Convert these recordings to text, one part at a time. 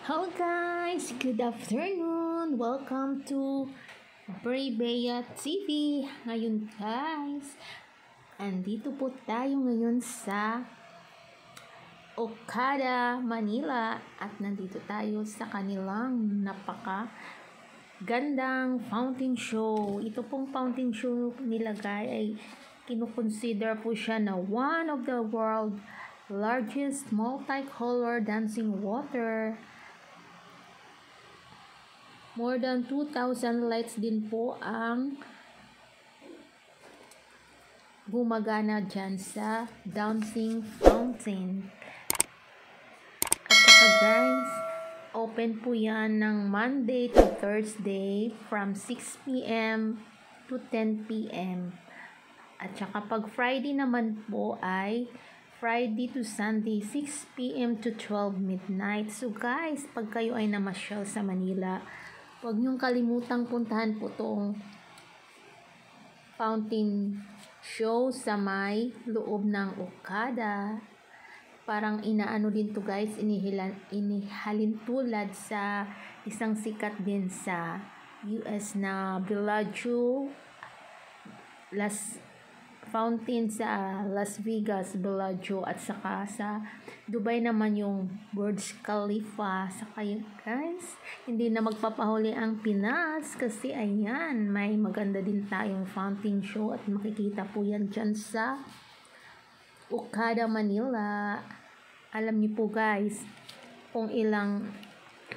Hello guys, good afternoon. Welcome to Brea TV. Ngayon guys, andito po tayo ngayon sa Okada, Manila at nandito tayo sa kanilang gandang fountain show. Ito pong fountain show nila guys ay kinukonsider po siya na one of the world largest multicolor dancing water. More than 2,000 lights din po ang gumagana dyan sa dancing fountain. At saka guys, open po yan ng Monday to Thursday from 6 p.m. to 10 p.m. At saka pag Friday naman po ay Friday to Sunday, 6 p.m. to 12 midnight. So guys, pag kayo ay namasyal sa Manila, huwag niyong kalimutang puntahan po itong fountain show sa may loob ng Okada. Parang inaano din to guys, inihalin tulad sa isang sikat din sa US na Bellagio fountain sa Las Vegas, Bellagio, at saka sa Dubai naman yung Burj Khalifa. Saka yun guys, hindi na magpapahuli ang Pinas kasi ayan, may maganda din tayong fountain show at makikita po yan dyan sa Okada, Manila. Alam niyo po guys, kung ilang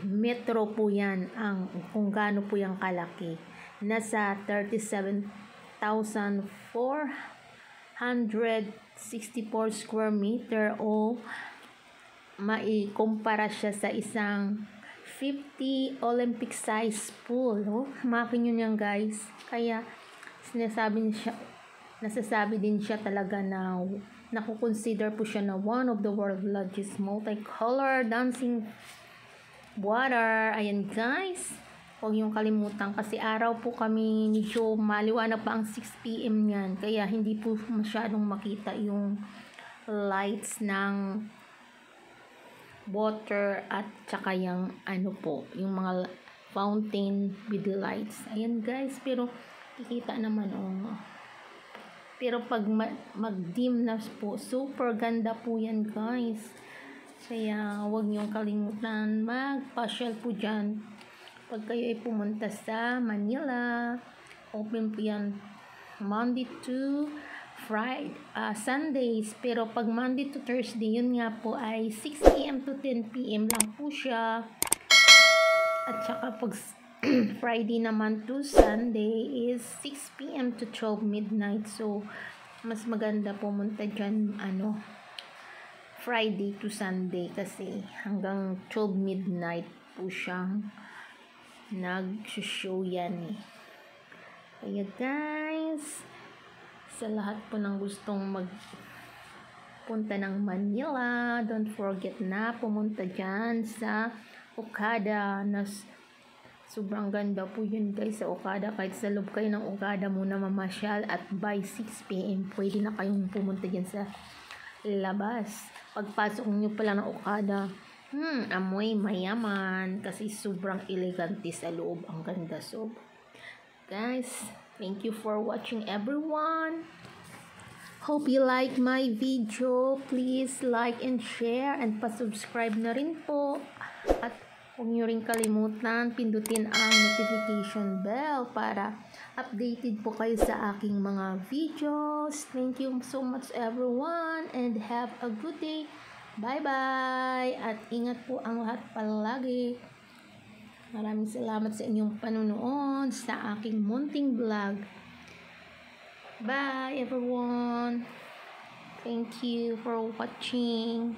metro po yan, kung gaano po yung kalaki. Nasa 37,464 square meter o maikumpara siya sa isang 50 Olympic size pool. Makin yun yan guys. Kaya nasasabi din siya talaga na nakukonsider po siya na one of the world's largest multicolor dancing water. Ayan guys, huwag yung kalimutan kasi araw po kami medyo maliwanag pa ang 6 p.m. yan, kaya hindi po masyadong makita yung lights ng water at saka yung yung mga fountain with lights. Ayan guys, pero kikita naman pero pag mag-dim na po, super ganda po yan guys. Kaya huwag niyong kalimutan magpasyal po dyan pag kayo ay pumunta sa Manila. Open po yan Monday to Sundays, pero pag Monday to Thursday, yun nga po ay 6 p.m. to 10 p.m. lang po siya. At saka pag Friday naman to Sunday is 6 p.m. to 12 midnight. So mas maganda pumunta dyan Friday to Sunday kasi hanggang 12 midnight po siyang nag-show yan Kaya guys, sa lahat po ng gustong magpunta ng Manila, don't forget na pumunta dyan sa Okada. Sobrang ganda po yun guys sa Okada. Kahit sa loob kayo ng Okada muna mamasyal at by 6 p.m. pwede na kayong pumunta dyan sa labas. Pagpasok nyo pala ng Okada, amoy mayaman kasi sobrang elegante sa loob. Ang ganda. So guys, thank you for watching everyone. Hope you like my video. Please like and share and pa-subscribe na rin po. At huwag nyo rin kalimutan pindutin ang notification bell para updated po kayo sa aking mga videos. Thank you so much everyone and have a good day. Bye-bye! At ingat po ang lahat palagi. Maraming salamat sa inyong panunood sa aking munting vlog. Bye everyone! Thank you for watching.